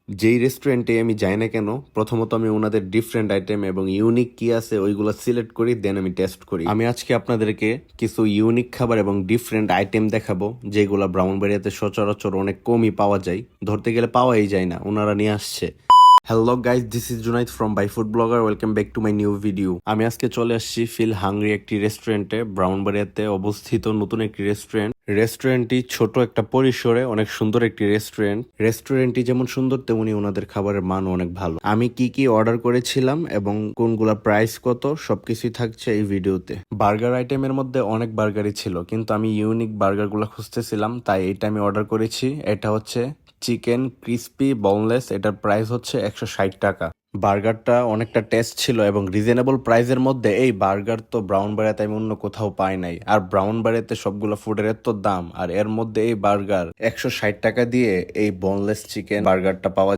যেই রেস্টুরেন্টে আমি যাই না কেন, প্রথমত আমি ওনাদের ডিফারেন্ট আইটেম এবং ইউনিক কি আছে ওইগুলো সিলেক্ট করি, দেন আমি টেস্ট করি। আমি আজকে আপনাদেরকে কিছু ইউনিক খাবার এবং ডিফারেন্ট আইটেম দেখাবো যেগুলো ব্রাউনবাড়িয়াতে সচরাচর অনেক কমই পাওয়া যায়, ধরতে গেলে পাওয়াই যায় না, ওনারা নিয়ে আসছে। Hello guys, this is Junaid from by food blogger. Welcome back to my new video. আমি আজকে চলে আসছি ফিল হাংরি একটি রেস্টুরেন্টে, ব্রাউনবাড়িয়াতে অবস্থিত নতুন একটি রেস্টুরেন্ট। রেস্টুরেন্টটি ছোট একটা পরিসরে অনেক সুন্দর একটি রেস্টুরেন্ট। রেস্টুরেন্টটি যেমন সুন্দর তেমনি ওনাদের খাবারের মানও অনেক ভালো। আমি কি কি অর্ডার করেছিলাম এবং কোনগুলা প্রাইস কত সবকিছুই থাকছে এই ভিডিওতে। বার্গার আইটেমের মধ্যে অনেক বার্গারই ছিল, কিন্তু আমি ইউনিক বার্গারগুলো খুঁজতেছিলাম, তাই এটা আমি অর্ডার করেছি। এটা হচ্ছে চিকেন ক্রিস্পি বোনলেস, এটার প্রাইস হচ্ছে 160 টাকা। বার্গারটা অনেকটা টেস্ট ছিল এবং রিজনেবল প্রাইসের মধ্যে। এই বার্গার তো ব্রাউনবাড়িয়াতে আমি অন্য কোথাও পাই নাই। আর ব্রাউনবাড়িয়াতে সবগুলো ফুডের এত দাম, আর এর মধ্যে এই বার্গার 160 টাকা দিয়ে এই বোনলেস চিকেন বার্গারটা পাওয়া